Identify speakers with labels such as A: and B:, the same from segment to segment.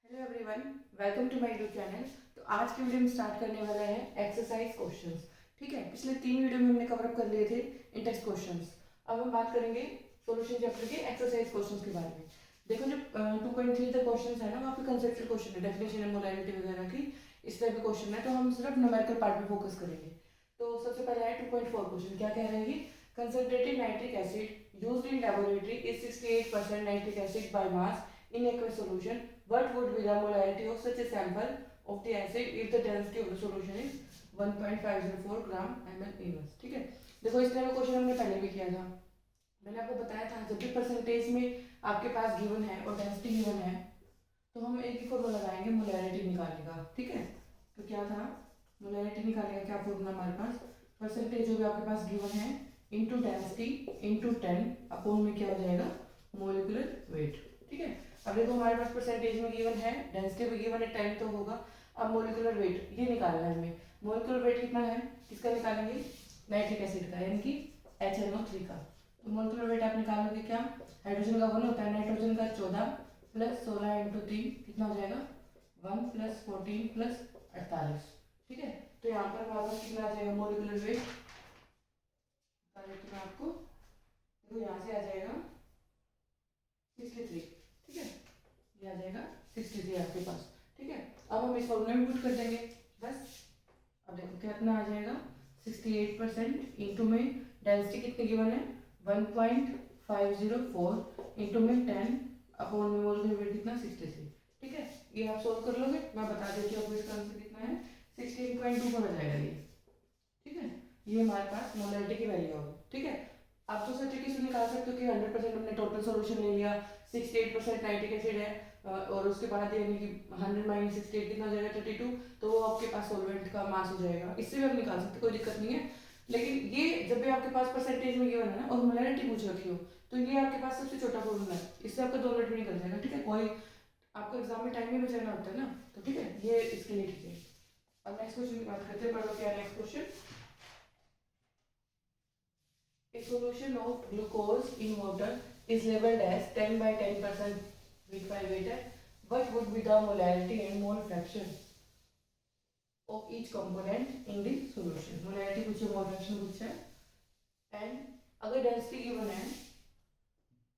A: Hello everyone, welcome to my YouTube channel. तो आज के वीडियो में स्टार्ट करने वाला है एक्सरसाइज क्वेश्चंस। ठीक है, पिछले 3 वीडियो में हमने कवर अप कर लिए थे इंटेक्स क्वेश्चंस। अब हम बात करेंगे सॉल्यूशन चैप्टर के एक्सरसाइज क्वेश्चंस के बारे में। देखो, जो 2.3 तक क्वेश्चंस है ना, वहाँ पे कंसेप्चुअल क्वेश्चन है, डेफिनेशन है, मोलैरिटी वगैरह की, इस टाइप के क्वेश्चन है। तो हम सिर्फ न्यूमेरिकल पार्ट पे फोकस करेंगे। तो सबसे पहला है 2.4 क्वेश्चन। क्या कह रहे हैं? Concentrated nitric acid used in laboratory is 68% nitric acid by mass in aqueous solution. What would be the molarity of such a sample of the acid if the density of the solution is 1.504 gram ml inverse? ठीक है, देखो इस तरह का question हमने पहले भी किया था। मैंने आपको बताया था जब भी परसेंटेज में आपके पास गिवन है और डेंसिटी गिवन है तो हम एक ही फॉर्मूला लगाएंगे मोलैरिटी निकालने का। ठीक है, तो क्या था? मोलैरिटी निकालने का क्या फॉर्मूला हमारे पास? परसेंटेज जो भी आपके पास गिवन है इंटू डेंसिटी इंटू 10 अपॉन में क्या हो जाएगा? Molecular weight. ठीक है, अब देखो हमारे पास परसेंटेज में गिवन है, डेंसिटी में गिवन है 10 तो होगा। अब मोलिकुलर वेट ये निकालना है हमें। मोलिकुलर वेट कितना है? किसका निकालेंगे? नाइट्रिक एसिड का, यानी कि HNO3 का। तो मोलिकुलर वेट आप निकालोगे क्या? हाइड्रोजन का 1 होता है, नाइट्रोजन का 14 प्लस 16 इंटू 3 कितना हो जाएगा? 1 प्लस 14 प्लस 48। ठीक है, तो यहाँ पर हमारे पास कितना आ जाएगा मोलिकुलर वेट? बता देती हूँ आपको। देखो यहाँ से आ जाएगा 63। ठीक है, ये आ जाएगा 63 आपके पास। ठीक है, अब हम इस फॉर्मूले में पुट कर देंगे बस। अब देखो कितना आ जाएगा? 68% इंटू में डेंसिटी कितनी गिवन है? 1.504 इंटू में 10 अपॉन में मोलकुलर वेट कितना? 63। ठीक है, ये आप सोल्व कर लोगे, मैं बता देती हूँ आपको इसका आंसर कितना है। 16.2 हो जाएगा ये। ठीक है, ये हमारे पास मोलैरिटी की वैल्यू होगी। ठीक है, आप तो सर ट्रिक से निकाल सकते हो कि 100% हमने टोटल सॉल्यूशन ले लिया, 68% नाइट्रिक एसिड है और उसके बाद यानी कि 100 माइनस 68 कितना हो जाएगा? 32। तो वो आपके पास सॉल्वेंट का मास हो जाएगा। इससे भी आप निकाल सकते, कोई दिक्कत नहीं है। लेकिन ये जब भी आपके पास परसेंटेज में गिवन है ना और मोलैरिटी पूछ रखी हो तो ये आपके पास सबसे छोटा फॉर्मूला है, इससे आपका 2 मिनट में निकल जाएगा। ठीक है, कोई आपको एग्जाम में टाइम भी बचाना होता है ना, तो ठीक है ये इसके लिए ठीक है। अब नेक्स्ट क्वेश्चन की बात करते हैं। पढ़ो क्या next question. A solution of glucose in water is labeled as 10 by 10% weight by weight. What would be the molarity and mole fraction of each component in the solution? Molarity पूछे, mole fraction पूछे, and अगर density given है,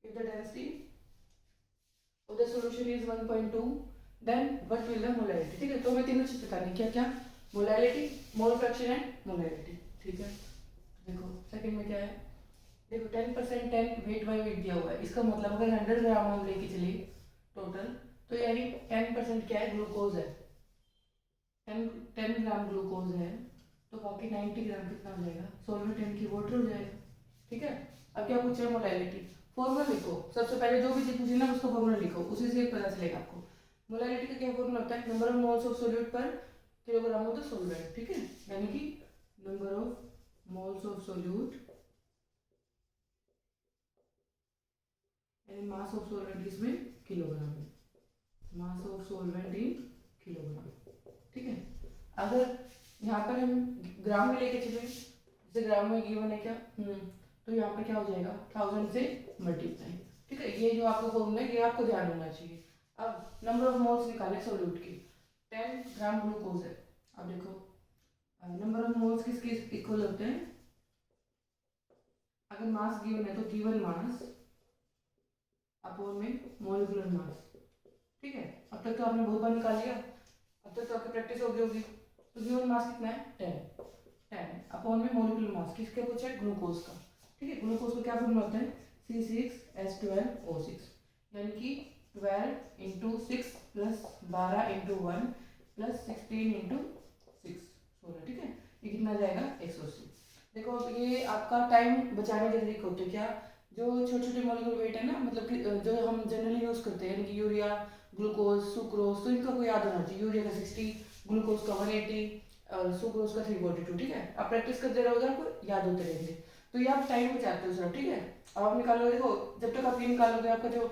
A: if the density of the solution is 1.2, then what will the molarity? ठीक है, तो हमें तीनों चीज बतानी, क्या क्या? Molarity, mole fraction and molarity. ठीक है, देखो सेकंड में क्या है? देखो 10% 10 वेट बाई वेट दिया हुआ है, इसका मतलब अगर 100 ग्राम हम लेके चले टोटल, तो यानी 10% क्या है? ग्लूकोज है। 10 ग्राम ग्लूकोज है, तो बाकी 90 ग्राम कितना हो जाएगा? सॉल्वेंट यानी कि वाटर हो जाएगा। ठीक है, अब क्या पूछा है? मोलैरिटी। फॉर्मूला लिखो, सबसे पहले जो भी चीज पूछी ना उसका फॉर्मूला लिखो, उसी से पता चलेगा आपको। मोलैरिटी का क्या फॉर्मूला होता है? Number of moles of solute पर किलोग्राम ऑफ द सॉल्वेंट। ठीक है, यानी कि number of moles of solute यानी मास ऑफ सॉल्वेंट इसमें किलोग्राम है, mass of solvent in kilogram. ठीक है, अगर यहाँ पर हम ग्राम में लेके चले, जैसे ग्राम में गिवन है क्या, तो यहाँ पर क्या हो जाएगा? 1000 से मल्टीप्लाई। ठीक है, ये जो आपको फॉर्मूला है ये आपको ध्यान होना चाहिए। अब नंबर ऑफ मोल्स निकाले सोल्यूट की, 10 ग्राम ग्लूकोज है। अब देखो नंबर ऑफ मोल्स किसके इक्वल होते हैं? अगर मास गिवन है तो गिवन मास अपॉन में मोलिकुलर मास। ठीक है, अब तक तो आपने बहुत बार निकाल लिया, अब तक तो आपकी प्रैक्टिस हो गई होगी। तो गिवन मास कितना है? 10 अपॉन में मोलिकुलर मास किसके पूछा है? ग्लूकोज का। ठीक है, ग्लूकोज का क्या फॉर्मूला होता है? C6H12O6, यानी कि 12 into 6 plus 12 into 1 plus 16 into 6 16। ठीक है, ये कितना जाएगा? 180। देखो अब ये आपका टाइम बचाने के तरीके होते हैं क्या? जो छोटे छोटे मॉलिक्यूल वेट है ना, मतलब कि जो हम जनरली यूज करते हैं, यानी कि यूरिया, ग्लूकोज, सुक्रोज, तो इनका कोई याद होना चाहिए। यूरिया का 60, ग्लूकोज का 180 और सुक्रोज का 342। ठीक है, आप प्रैक्टिस करते रहोगे आपको याद होते रहेंगे, तो ये आप टाइम बचाते हो सर। ठीक है, अब आप निकालोगे, देखो जब तक आप ये निकालोगे आपका जो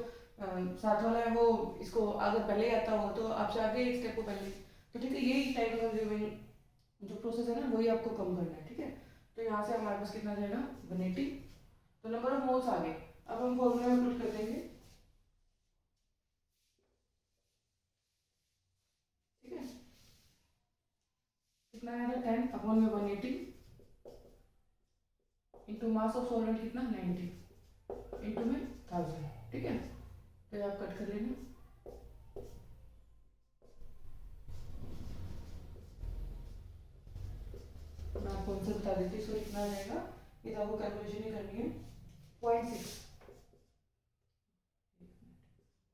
A: साथ वाला है वो इसको अगर पहले ही आता होगा तो आपसे आगे एक स्टेप को पहले। तो ठीक है, यही टाइम कंज्यूमिंग जो प्रोसेस है ना वही आपको कम करना है। ठीक है, तो यहाँ से हमारे पास कितना जाएगा? 180। तो नंबर ऑफ मोल्स आ गए। अब हम फॉर्मूला में पुट कर देंगे कितना आया था 10 अपॉन में 180 इंटू मास ऑफ सॉल्वेंट कितना 90 इंटू में 1000, ठीक है। तो आप कट कर लेना। मैं आपको आंसर बता देती हूँ, इसको कितना आ जाएगा, ये तो आपको कैलकुलेशन ही करनी है।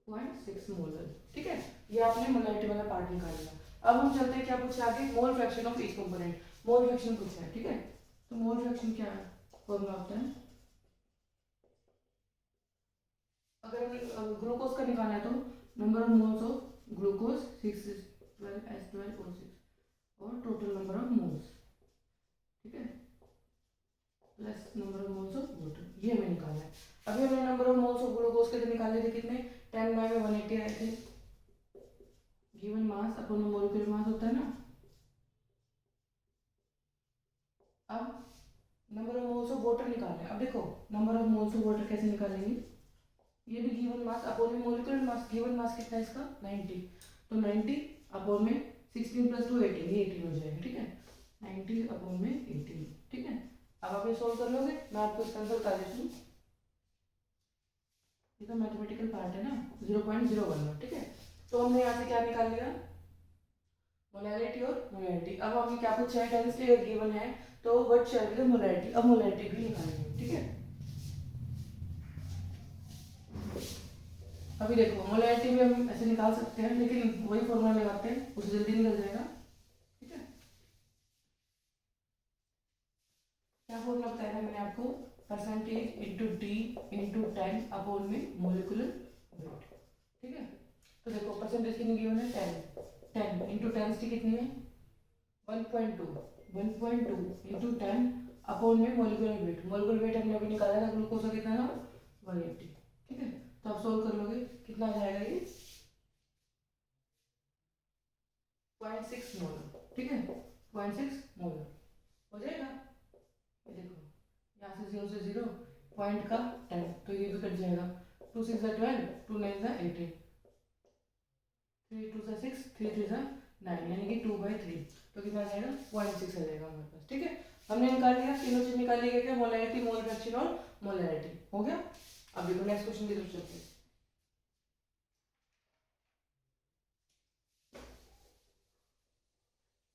A: 0.6 मोलर, ठीक है। ये आपने मोलैरिटी वाला पार्ट निकाल लिया। अब हम चलते हैं क्या पूछे आगे, mole fraction of each component. Mole fraction पूछा है, ठीक है। तो मोल फ्रैक्शन क्या है, फॉर्मूला होता है, अगर हमें ग्लूकोज का निकालना है तो number of moles of glucose 6 12 H12O6 और टोटल नंबर ऑफ मोल्स, ठीक है, plus number of moles of water, ये हमें निकालना है। अभी हमने number of moles of glucose के निकाले थे कितने, 10 बाय में 180 आए थे। गिवन मास अपन मोलिकुलर मास होता है ना। अब number of moles of water निकालना है। अब देखो number of moles of water कैसे निकालेंगे, ये भी गिवन मास अपॉन में मोलिकुलर मास, गिवन मास कितना है इसका 90, तो 90 अपॉन में 16 + 2 18, ये 18 हो जाएगा, ठीक है। 90 अपॉन में 18, ठीक है। अब आप ये सोल्व कर लोगे, मैं आपको इसका आंसर बता देती हूँ। ये तो मैथमेटिकल पार्ट है ना, 0.011, ठीक है। तो हमने यहाँ से क्या निकाल लिया, मोलैरिटी और मोलैरिटी। अब हमें क्या पूछा है, डेंसिटी अगर गिवन है तो what shall be the molarity. अब मोलैरिटी भी निकालेंगे, ठीक है। अभी देखो मोलैरिटी भी हम ऐसे निकाल सकते हैं, लेकिन वही फॉर्मूला लगाते हैं, उससे जल्दी निकल जाएगा, ठीक है। क्या फॉर्मूला बताया था मैंने आपको, percentage into D into 10 upon में मोलिकुलर वेट, ठीक है। तो देखो परसेंटेज कितनी गिवन है 10 इंटू डेंसिटी कितनी है 1.2 इंटू 10 अपॉन में मोलिकुलर वेट। मोलिकुलर वेट हमने अभी निकाला था ग्लूकोज का कितना था 180, ठीक है। तो आप सोल्व कर लोगे, कितना आ जाएगा ये 0.6 मोलर, ठीक है। 0.6 मोलर हो जाएगा। ये देखो यहाँ से 0 से 0 पॉइंट का 10, तो ये भी कट जाएगा। 2 6 12, 2 9 18, 3 2 6, 3 3 9, यानी कि 2/3, तो कितना आ जाएगा 0.6 आ जाएगा हमारे पास, ठीक है। हमने निकाल लिया, तीनों चीज निकाल लिया, क्या मोलैरिटी, मोल फ्रैक्शन और मोलैरिटी हो गया। अब देखो नेक्स्ट क्वेश्चन की तरफ चलते हैं।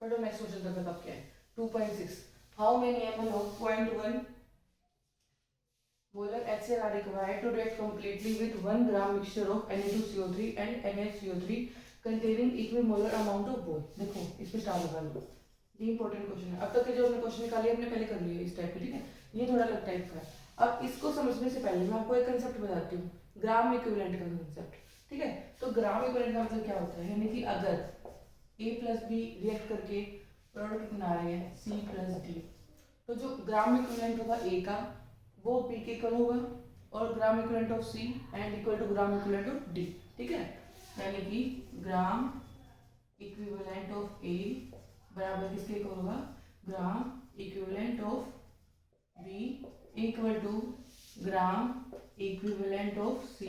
A: पढ़ो नेक्स्ट क्वेश्चन तक बताओ क्या है। 2.6 how many ml of 0.1 molar HCl are required to react completely with 1 gram mixture of Na2CO3 and NaCO3 containing equimolar amount of both। देखो इस पे स्टार लगा लो, ये इंपॉर्टेंट क्वेश्चन है। अब तक के जो हमने क्वेश्चन निकाले हमने पहले कर लिए इस टाइप के, ठीक है। ये थोड़ा अलग टाइप का है। अब इसको समझने से पहले मैं आपको एक कंसेप्ट बताती हूँ, ग्राम इक्विवेलेंट का कंसेप्ट, ठीक है। तो ग्राम इक्विवेलेंट का मतलब क्या होता है, यानी कि अगर A + B रिएक्ट करके प्रोडक्ट बना रहे हैं C + D, तो जो ग्राम इक्विवेलेंट होगा A का वो B के इक्वल होगा, और gram equivalent of C and equal to gram equivalent of D, ठीक है। यानी कि ग्राम इक्विवेलेंट ऑफ A बराबर किसके इक्वल होगा, gram equivalent of B equal to gram equivalent of C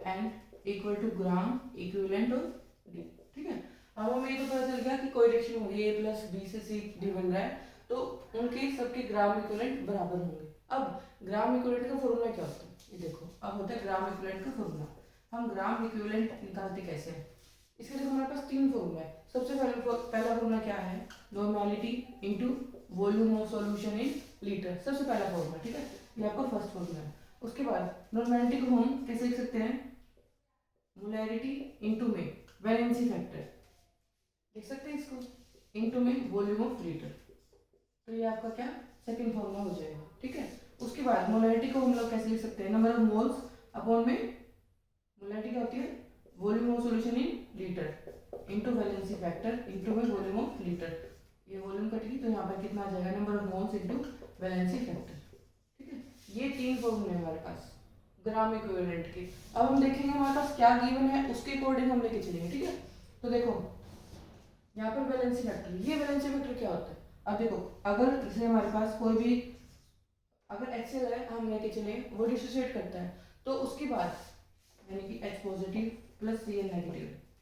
A: and equal to gram equivalent of D, ठीक है। अब हमें ये तो पता चल गया कि कोई रिएक्शन होगी A + B से C D बन रहा है, तो उनके सबके ग्राम इक्विवेलेंट बराबर होंगे। अब ग्राम इक्विवेलेंट का फॉर्मूला क्या होता है, ये देखो अब होता है ग्राम इक्विवेलेंट का फॉर्मूला। हम ग्राम इक्विवेलेंट निकालते कैसे हैं, इसके लिए हमारे पास 3 फॉर्मूला है। सबसे पहला फॉर्मूला क्या है, normality into volume of solution in litre, सबसे पहला फॉर्मूला, ठीक है। ये आपका फर्स्ट फॉर्मूला है। उसके बाद नॉर्मेलिटी को हम कैसे लिख सकते हैं, मोलैरिटी इनटू में वैलेंसी फैक्टर लिख सकते हैं इसको, इनटू में वॉल्यूम ऑफ लीटर, तो ये आपका क्या सेकंड फॉर्मूला हो जाएगा, ठीक है। उसके बाद मोलैरिटी को हम लोग कैसे लिख सकते हैं, नंबर ऑफ मोल्स अपॉन में मोलैरिटी क्या होती है volume of solution in litre into valency factor into में वॉल्यूम ऑफ लीटर। ये वॉल्यूम कटेगी तो यहाँ पर कितना आ जाएगा, number of moles into valency factor, ठीक है। ये 3 फॉर्मूले हैं हमारे पास ग्राम इक्विवेलेंट के। अब हम देखेंगे हमारे पास क्या गिवन है, उसके अकॉर्डिंग हम लेके चलेंगे, ठीक है। तो देखो यहाँ पर वैलेंसी फैक्टर, ये वैलेंसी फैक्टर क्या होता है, अब देखो अगर जैसे हमारे पास कोई भी अगर HCl है हम लेके चले वो डिसोसिएट करता है, तो उसके बाद यानी कि H+ + Cl-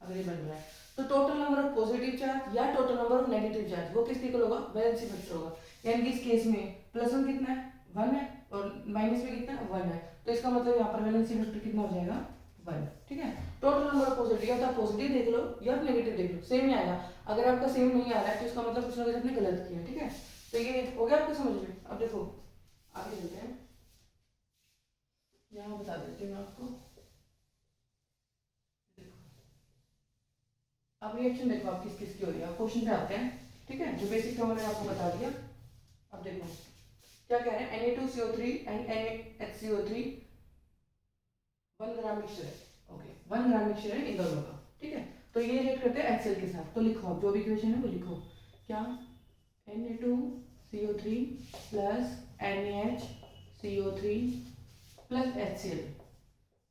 A: अगर ये बन रहा है तो total number of positive charge या total number of negative charge वो किसके इक्वल होगा, वैलेंसी फैक्टर होगा। यानी कि इस केस में +1 कितना है, 1 है, और माइनस में कितना है, 1 है, तो इसका मतलब यहाँ पर वैलेंसी फैक्टर कितना हो जाएगा, 1। ठीक है, टोटल नंबर ऑफ पॉजिटिव या तो आप पॉजिटिव देख लो या नेगेटिव देख लो, सेम ही आएगा। अगर आपका सेम नहीं आ रहा है तो इसका मतलब कुछ ना कुछ आपने गलत किया। ठीक है, तो ये हो गया आपको समझ में। अब देखो आगे चलते हैं, यहाँ बता देती हूँ आपको। अब रिएक्शन देखो आप किस किस की हो रही है, क्वेश्चन पे आते हैं। ठीक है, जो बेसिक था मैंने आपको बता दिया। अब देखो क्या कह रहे हैं, Na2CO3 and NaHCO3 1 gram mixture है। ओके, 1 ग्राम मिक्सचर है इन दोनों का। ठीक है, तो ये रिएक्ट करते हैं HCl के साथ। तो लिखो आप जो भी इक्वेशन है वो लिखो, क्या Na2CO3 plus NaHCO3 plus HCl।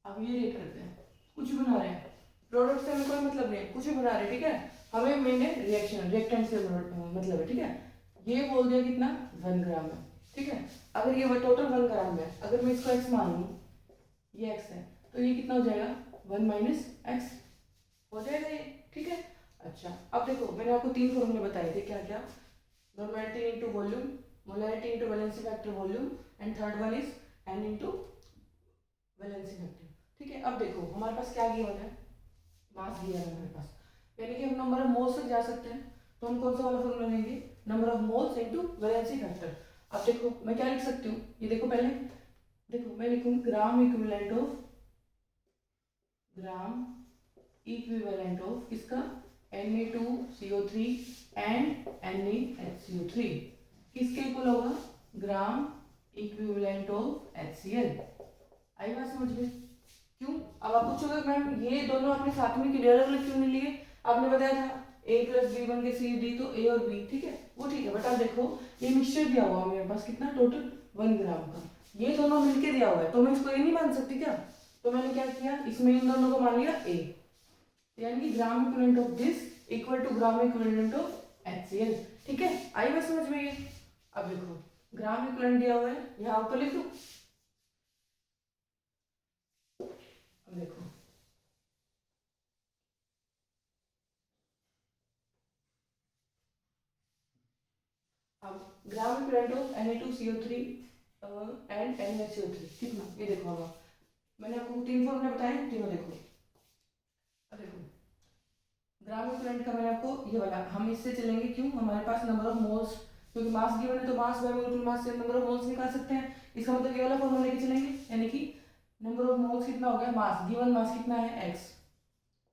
A: अब ये रिएक्ट करते हैं, कुछ भी बना रहे हैं, प्रोडक्ट से हमें कोई मतलब नहीं है, कुछ भी बना रहे हैं। ठीक है, हमें मैंने रिएक्शन रिएक्टेंट से मतलब है। ठीक है, ये बोल दिया कितना, 1 ग्राम है। ठीक है, अगर ये टोटल 1 ग्राम है, अगर मैं इसको x मान लूँ, ये x है, तो ये कितना हो जाएगा, 1 माइनस x हो जाएगा ये। ठीक है, अच्छा अब देखो मैंने आपको 3 फॉर्मूले बताए थे, क्या क्या, normality into volume, molarity into valency factor volume, and third one is n into valency factor. ठीक है, अब देखो हमारे पास क्या गिवन है, मास गिवन है हमारे पास, यानी कि हम नंबर ऑफ मोल्स तक जा सकते हैं। तो हम कौन सा वाला फॉर्मूला लेंगे, number of moles into valency factor. अब देखो मैं क्या लिख सकती हूँ, ये देखो पहले देखो मैं लिखूँ ग्राम इक्विवेलेंट ऑफ किसका, Na2CO3 एंड NaHCO3 किसके इक्वल होगा, ग्राम इक्विवेलेंट ऑफ HCl। आई बात समझ में। क्यों, अब आप पूछोगे मैम ये दोनों आपने साथ में क्लियर अलग क्यों नहीं लिए, आपने बताया था A + B बन के C D, तो A और B। ठीक है, वो ठीक है, बट आप देखो ये मिक्सचर दिया हुआ है मेरे पास कितना, टोटल 1 ग्राम का, ये दोनों मिलके दिया हुआ है, तो मैं इसको ये नहीं मान सकती क्या। तो मैंने क्या किया, इसमें इन दोनों को मान लिया A, यानी कि gram equivalent of this equal to gram equivalent of HCl। ठीक है, आई बात समझ में ये। अब देखो ग्राम इक्विवेलेंट दिया हुआ है, यहाँ ऊपर लिख दो। अब देखो अब ग्राम equivalent of Na2CO3 and NaHCO3 कितना, ये देखो अब मैंने आपको 3 फॉर्मूले बताए, तीनों देखो। अब देखो ग्राम इक्विवेलेंट का मैंने आपको ये वाला, हम इससे चलेंगे क्यों, हमारे पास नंबर ऑफ मोल्स, क्योंकि मास गिवन है तो मास बाय मोलेकुलर मास से नंबर ऑफ मोल्स निकाल सकते हैं। इसका मतलब ये वाला फॉर्मूला लेके चलेंगे, यानी कि नंबर ऑफ मोल्स कितना हो गया, मास गिवन मास कितना है x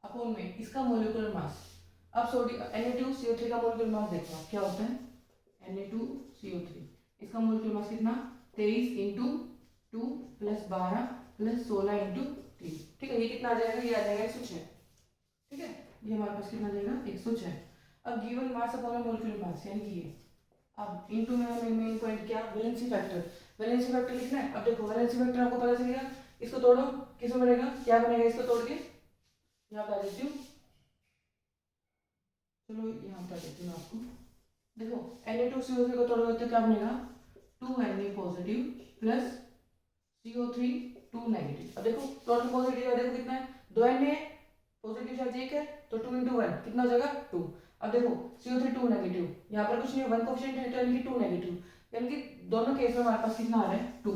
A: अपॉन में इसका मोलेकुलर मास। अब सोडियम Na2CO3 का मोलेकुलर मास देखो आप क्या होता है, Na2CO3 इसका मोलेकुलर मास कितना, 23 इंटू 2 प्लस 12 प्लस 16 इंटू 3। ठीक है, ये कितना आ जाएगा, ये आ जाएगा 106। ठीक है, ये हमारे पास कितना आ जाएगा, 106। अब given mass upon molecular mass, यानी कि ये, अब इनटू में हमें मेन पॉइंट क्या, वैलेंसी फैक्टर, वैलेंसी फैक्टर लिखना है। अब देखो वैलेंसी फैक्टर आपको पता चलेगा, इसको तोड़ो किस में बनेगा, क्या बनेगा, इसको तोड़ के यहाँ बता देती हूँ, चलो यहाँ बता देती हूँ आपको। देखो Na2CO3 को तोड़ोगे तो क्या बनेगा, 2Na positive plus CO3 2 negative. अब देखो टोटल पॉजिटिव देखो कितना है, 2Na पॉजिटिव चार्ज 1 है, तो 2 × 1 कितना हो जाएगा, 2। अब देखो CO3 2 नेगेटिव, यहाँ पर कुछ नहीं है, 1 कोएफिशिएंट है, तो यानी कि 2 नेगेटिव, यानी कि दोनों केस में हमारे पास कितना आ रहा है, 2।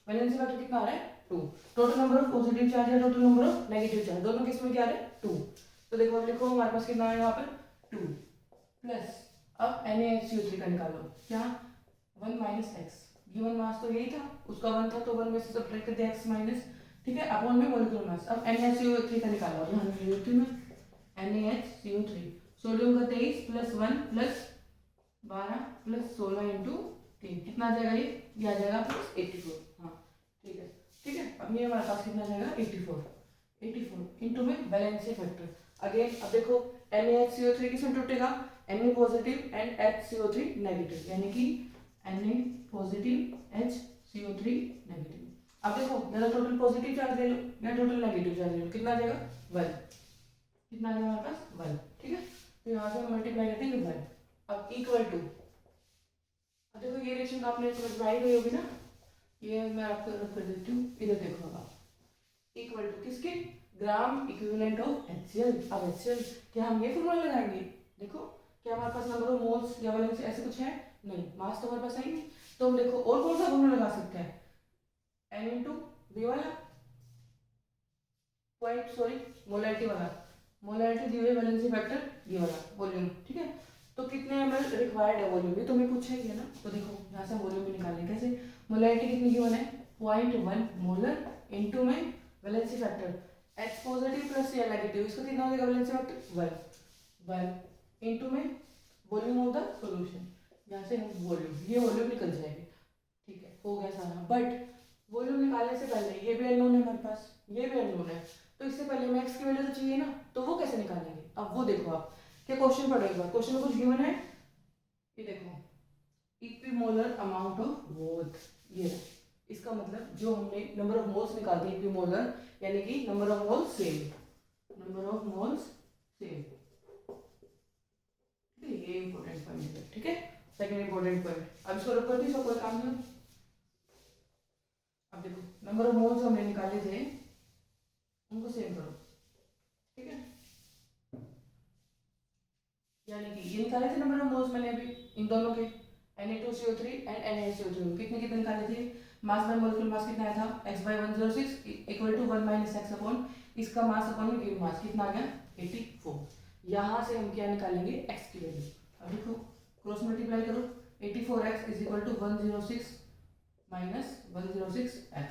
A: वैलेंसी फैक्टर कितना आ रहा है, 2। Total number of positive charge या total number of negative charge, दोनों केस में क्या आ रहा है, 2। तो देखो अब लिखो हमारे पास कितना है यहाँ पर, 2 प्लस, अब NaHCO3 का निकालो, क्या 1 माइनस x, गिवन मास तो यही था, उसका 1 था तो 1 में से सब्ट्रैक्ट कर दिया x माइनस। ठीक है, अपॉन में मोलेकुलर मास। अब NaHCO3 का निकालो, यहाँ लिख देती हूँ मैं NaHCO3, सोडियम का 23 प्लस 1 प्लस 12 प्लस 16 इंटू 3 कितना आ जाएगा, ये आ जाएगा प्लस 84। हाँ ठीक है, ठीक है, अब ये हमारे पास कितना आ जाएगा, 84 इंटू में वैलेंसी फैक्टर। अगेन अब देखो NaHCO3 किसमें टूटेगा, Na positive and HCO3 negative, यानी कि Na पॉजिटिव HCO3 नेगेटिव। अब देखो या तो टोटल पॉजिटिव चार्ज ले लो या टोटल नेगेटिव चार्ज ले लो, कितना आ जाएगा 1, कितना आ जाएगा हमारे पास 1। ठीक है, तो यहाँ से मल्टीप्लाई करते हैं 1। अब इक्वल टू, अब देखो ये रिएक्शन आपने समझ में आई गई होगी ना, ये मैं आपको कर देती हूँ, इधर देखो अब इक्वल टू किसके, ग्राम इक्विवेलेंट ऑफ HCl। अब HCl क्या हम ये फॉर्मूला लगाएंगे? देखो क्या हमारे पास नंबर ऑफ मोल्स या वैलेंसी ऐसे कुछ है? नहीं, मास तो हमारे पास है ही नहीं। तो हम देखो और कौन सा फॉर्मूला लगा सकते हैं? N इंटू वी वाला पॉइंट, सॉरी मोलैरिटी वाला, मोलैरिटी दी हुई वैलेंसी फैक्टर ये वाला वॉल्यूम। ठीक है, तो कितने ml रिक्वायर्ड है वॉल्यूम, ये तो हमें पूछेगी ना। तो देखो यहाँ से वॉल्यूम भी निकालेंगे कैसे? मोलैरिटी कितनी गिवन है? 0.1 मोलर इनटू में valency factor H positive plus या नेगेटिव, इसका कितना हो जाएगा वैलेंसी फैक्टर? 1 इनटू में वॉल्यूम ऑफ द सॉल्यूशन। यहाँ से हम वॉल्यूम, ये वॉल्यूम निकल जाएगी। ठीक है, हो गया सारा। बट वॉल्यूम निकालने से पहले ये भी अननोन है हमारे पास, ये भी अननोन है, तो इससे पहले हमें x की वैल्यू तो चाहिए ना, तो वो कैसे निकालेंगे? अब वो देखो आप क्या क्वेश्चन पढ़ो एक बार। क्वेश्चन में कुछ गिवन है, ये देखो इक्विमोलर अमाउंट ऑफ बोथ, ये है। इसका मतलब जो हमने नंबर ऑफ मोल्स निकालते हैं इक्विमोलर, यानी कि number of moles same, number of moles same. ये इंपॉर्टेंट पॉइंट है। ठीक है, सेकंड इंपॉर्टेंट पॉइंट। अब इसको रख कर दी, कोई काम नहीं। अब देखो नंबर ऑफ मोल्स हमने निकाले थे, उनको सेम करो। ठीक है, यानी कि ये निकाले थे नंबर ऑफ मोल्स मैंने अभी इन दोनों के Na2CO3 एंड NaSO3 कितने कितने निकाले थे? मास बाय मोलिक्यूलर मास कितना आया था? x/106 equal to 1 - x upon इसका मास अपॉन में गिवन मास कितना आ गया? 84। यहाँ से हम क्या निकालेंगे? x की वैल्यू। अब देखो क्रॉस मल्टीप्लाई करो, 84x is equal to 106 minus 106x,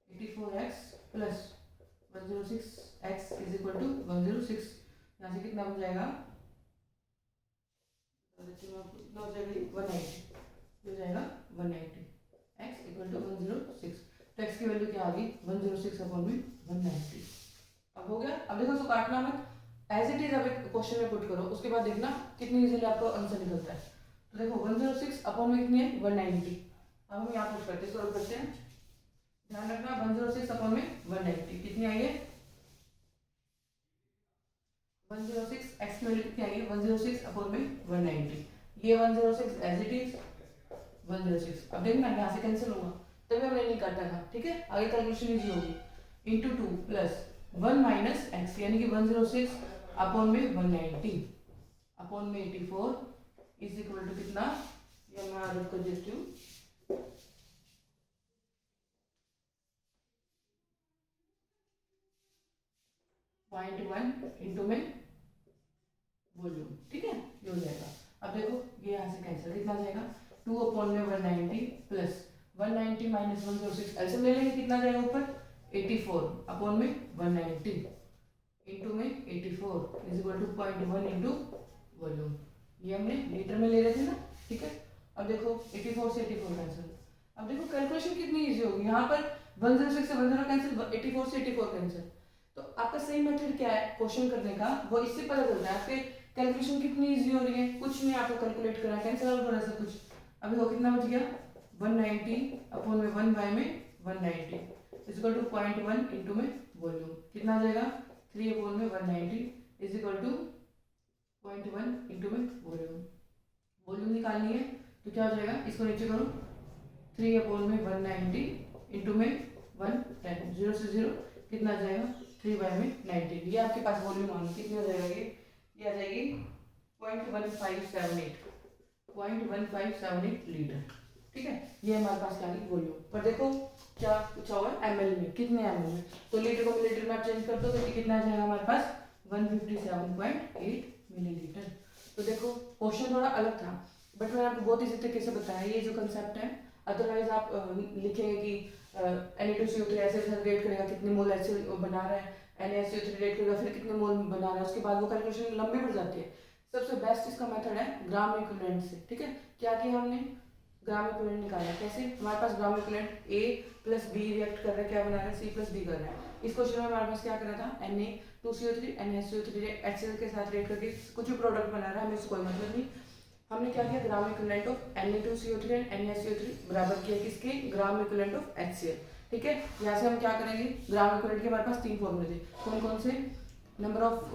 A: 84x plus 106x is equal to 106। यहाँ से कितना बन जाएगा? कितना हो जाएगा? 190 हो जाएगा, 190 x इक्वल टू 106। तो x की वैल्यू क्या आ गई? 106 अपॉन में 190। अब हो गया। अब देखो इसको काटना मत, एज इट इज अब एक क्वेश्चन में पुट करो, उसके बाद देखना कितनी इजीली आपको आंसर निकलता है। तो देखो 106 अपॉन में कितनी है? 190। अब हम यहाँ पुट करते हैं, इसको करते हैं, ध्यान रखना 106 अपॉन में 190 कितनी आई है? 106 x की वैल्यू कितनी आई है? 106 अपॉन में 190। ये 106 एज इट इज 106। अब देखना यहाँ से कैंसिल होगा, तभी हमने नहीं काटा था। ठीक है, आगे कैलकुलेशन इजी होगी। इंटू 2 प्लस 1 माइनस एक्स, यानी कि 106 अपॉन में 190 अपॉन में 84 इज इक्वल टू कितना? ये मैं आगे कर देती हूँ, 0.1 इंटू में वॉल्यूम। ठीक है, ये हो जाएगा। अब देखो ये यहाँ से कैंसिल, कितना जाएगा? 2 अपॉन में 190 प्लस 190 माइनस 106, ऐसे ले लेंगे, कितना जाएगा ऊपर? 84 अपॉन में 190 इंटू में 84 is equal to 0.1 into volume. ये हमने लीटर में ले रहे थे ना। ठीक है, अब देखो 84 से 84 कैंसिल। अब देखो कैलकुलेशन कितनी इजी होगी, यहाँ पर 106 से 10 कैंसिल, 84 से 84 कैंसिल। तो आपका सही मेथड क्या है क्वेश्चन करने का, वो इससे पता चलता है आपके कैलकुलेशन कितनी इजी हो रही है। कुछ नहीं आपको कैलकुलेट करना, कैंसिल आउट करना सब कुछ। अभी वो कितना बच गया? 190 अपॉन में 1 बाय में 190 इज इक्वल टू 0.1 इंटू में वॉल्यूम। कितना आ जाएगा? 3 अपॉन में 190 इज इक्वल टू 0.1 इंटू में वॉल्यूम। वॉल्यूम निकालनी है तो क्या हो जाएगा? इसको नीचे करो, 3 अपॉन में 190 इंटू में 110, 0 से 0 कितना आ जाएगा? 3 बाय में 90। ये आपके पास वॉल्यूम आनी कितनी हो जाएगा? ये आ जाएगी 0.1578 लीटर। ठीक है, ये हमारे पास क्या है? वॉल्यूम। पर देखो क्या पूछा हुआ है? ml में, कितने ml में? तो लीटर को मिलीलीटर में आप चेंज कर दो तो कितना आ जाएगा हमारे पास? 157.8 मिलीलीटर। तो देखो क्वेश्चन थोड़ा अलग था, बट मैंने आपको बहुत इसी तरीके से बताया ये जो कंसेप्ट है। अदरवाइज आप लिखेंगे कि Na2CO3 ऐसे रेट करेगा, कितने मोल ऐसे बना रहा है, NaSO3 रेट करेगा, फिर कितने मोल बना रहा है, उसके बाद वो कैलकुलेशन लंबी पड़ जाती है। सबसे बेस्ट इसका मेथड है ग्राम इक्विवेलेंट से। ठीक है, क्या किया हमने? ग्राम इक्विवेलेंट निकाला। कैसे? हमारे पास gram equivalent A plus B react कर रहा है, क्या बना रहा है? C प्लस D कर रहा है। इस क्वेश्चन में हमारे पास क्या करा था? Na2CO3 NaSO3 HCl के साथ रेट करके कुछ भी प्रोडक्ट बना रहा है, हमें इसको कोई मतलब नहीं। हमने क्या किया? ग्राम equivalent of Na2CO3 and NaSO3 बराबर किया किसके? ग्राम इक्विवेलेंट ऑफ HCl। ठीक है, यहाँ से हम क्या करेंगे? ग्राम इक्विवेलेंट के हमारे पास 3 फॉर्मूले थे, कौन कौन से? नंबर ऑफ,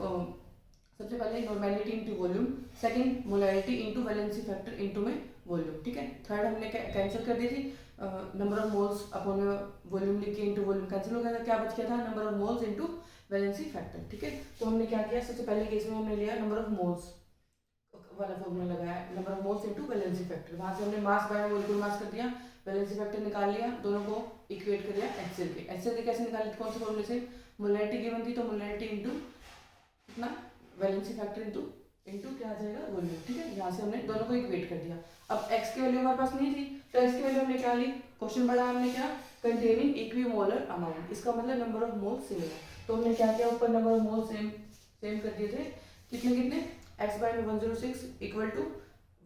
A: सबसे पहले normality into volume, second molarity into valency factor into में वॉल्यूम। ठीक है, थर्ड हमने कैंसिल कर दी थी, number of moles upon volume लिख के इनटू वॉल्यूम कैंसिल हो गया था। क्या बच गया था? Number of moles into valency factor, ठीक है। तो हमने क्या किया, सबसे पहले केस में हमने लिया नंबर ऑफ मोल्स वाला फॉर्मूला लगाया, number of moles into valency factor. वहां से हमने मास बाय मोलिकुलर मास कर दिया, वैलेंसी फैक्टर निकाल लिया, दोनों को इक्वेट कर दिया एक्सेल के। एक्सेल के कैसे निकाले, कौन से फॉर्मूले से, मोलैरिटी गिवन थी तो मोलैरिटी इनटू कितना, वैलेंसी फैक्टर इनटू क्या आ जाएगा, वॉल्यूम, ठीक है। यहाँ से हमने दोनों को इक्वेट कर दिया। अब x की वैल्यू हमारे पास नहीं थी, तो x की वैल्यू हमने क्या ली, क्वेश्चन बढ़ा हमने क्या, कंटेनिंग इक्विमोलर अमाउंट, इसका मतलब नंबर ऑफ मोल सेम है। तो हमने क्या किया, ऊपर नंबर ऑफ मोल सेम कर दिए थे, कितने कितने, x बाय में 106 equal to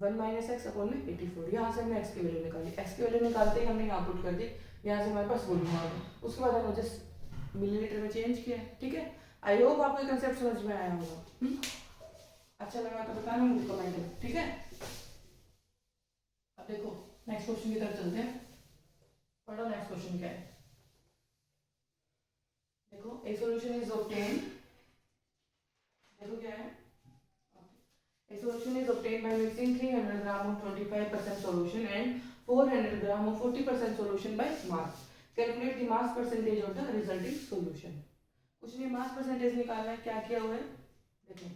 A: 1 minus x upon में 84। यहाँ से हमने x की वैल्यू निकाली, x की वैल्यू निकालते ही हमने यहाँ पुट कर दी, यहाँ से हमारे पास वॉल्यूम आ गया। उसके बाद हमने जस्ट मिलीलीटर में चेंज किया, ठीक है। आई होप आपको कंसेप्ट समझ में आया होगा। अच्छा लगा तो बताना मुझे कमेंट में, ठीक है। अब देखो नेक्स्ट क्वेश्चन की तरफ चलते हैं, पढ़ो नेक्स्ट क्वेश्चन क्या है। देखो ए सॉल्यूशन इज ऑब्टेन, देखो क्या है, a solution is obtained by mixing 300 gram of 25% solution and 400 gram of 40% solution by mass. Calculate the mass percentage of the resulting solution. कुछ नहीं, मास परसेंटेज निकालना है। क्या किया हुआ है, देखो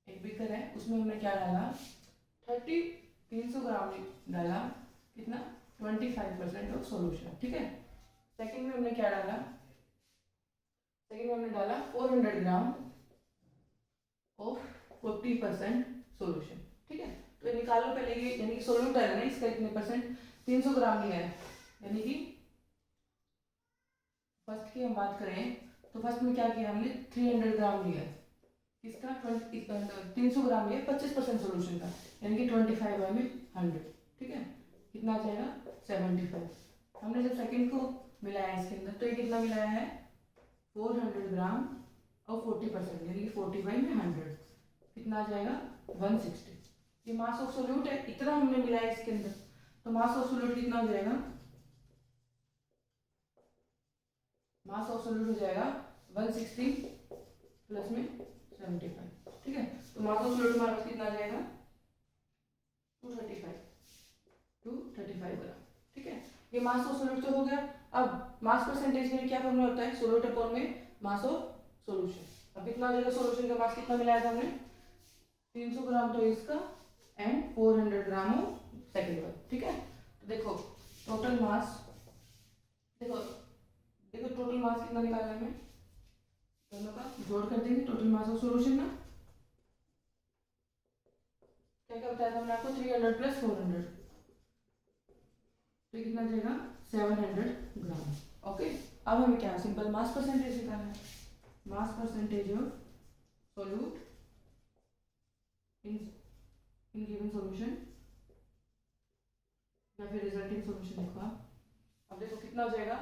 A: एक बीकर है, उसमें हमने क्या डाला, 300 ग्राम डाला, कितना, 25% ऑफ सॉल्यूशन, ठीक है। सेकंड में हमने क्या डाला, सेकंड में हमने डाला 400 ग्राम ऑफ 40% सॉल्यूशन, ठीक है। तो ये निकालो पहले, ये यानी कि सोल्यूट है ना, इसका कितने परसेंट, 300 ग्राम लिया है, यानी कि फर्स्ट की हम बात करें तो फर्स्ट में क्या किया हमने, 300 ग्राम लिया है, किसका, 300 ग्राम लिया 25% सॉल्यूशन का, यानी कि 25 बाय में 100, ठीक है। कितना आ जाएगा, 75। हमने जब सेकंड को मिलाया इसके अंदर, तो ये कितना मिलाया है, 400 ग्राम और 40%, यानी कि 40 बाय में 100, कितना आ जाएगा, 160। ये मास ऑफ सोल्यूट है, इतना हमने मिलाया इसके अंदर, तो मास ऑफ सोल्यूट कितना हो जाएगा, मास ऑफ सोल्यूट हो जाएगा 160 प्लस में 75, ठीक है। तो मास ऑफ सोल्यूट हमारे पास कितना आ जाएगा, 235 ग्राम, ठीक है। ये मास ऑफ सोल्यूट तो हो गया। अब मास परसेंटेज में क्या फॉर्मूला होता है, सोल्यूट अपॉन में मास ऑफ सोल्यूशन। अब कितना आ जाएगा, सोल्यूशन का मास कितना मिलाया था हमने, 300 ग्राम तो इसका एंड 400 ग्राम हो सेकंड वन, ठीक है। तो देखो टोटल मास, देखो टोटल मास कितना निकालना है हमें, दोनों का जोड़ कर देंगे, टोटल मास ऑफ सॉल्यूशन ना, क्या क्या बताया था हमने आपको, 300 प्लस 400, तो कितना जाएगा, 700 ग्राम, ओके। अब हमें क्या, सिंपल मास परसेंटेज निकालना है, mass percentage of solute in given solution या फिर रिजल्टिंग सॉल्यूशन लिखा। अब देखो कितना हो जाएगा,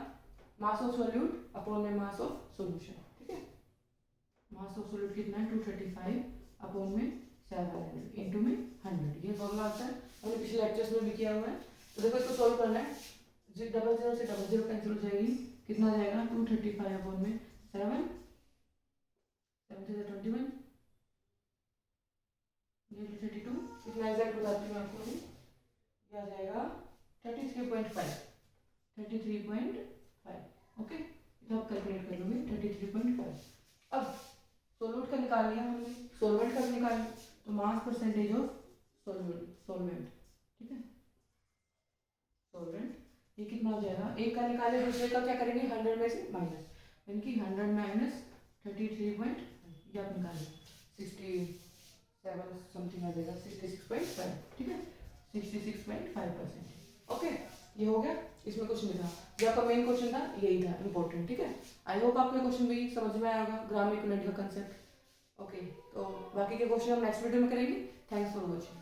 A: मास ऑफ सोल्यूट अपॉन में मास ऑफ सॉल्यूशन, ठीक है। मास ऑफ सोल्यूट कितना है, 235 अपॉन में 700 इनटू में 100, ये फॉर्मूला आता है, हमने पिछले लेक्चर्स में भी किया हुआ है। तो देखो इसको सॉल्व करना है, 00 से 00 कैंसिल हो जाएगी, कितना जाएगा, 235 अपॉन में 7 से 21, ये 32, कितना एग्जैक्ट बताती हूँ आपको, ये आ जाएगा 33.5, 33.5, ओके। तो आप कैलकुलेट कर लोगे 33.5। अब सोल्यूट का निकाल लिया हमने, सॉल्वेंट का निकाल लिया, तो मास परसेंटेज ऑफ सॉल्वेंट, ठीक है, सॉल्वेंट, ये कितना हो जाएगा, एक का निकाले, दूसरे का क्या करेंगे, 100 में से माइनस, यानी कि 100 माइनस 33. ये आप निकालें 67 समथिंग आ जाएगा, 66.5, ठीक है, 66.5%, ओके। ये हो गया, इसमें कुछ नहीं था, जो आपका मेन क्वेश्चन था यही था इंपॉर्टेंट, ठीक है। आई होप आपको क्वेश्चन भी समझ में आया होगा, ग्राम इक्विवेलेंट का कंसेप्ट, ओके। तो बाकी के क्वेश्चन हम नेक्स्ट वीडियो में करेंगे। Thanks for watching.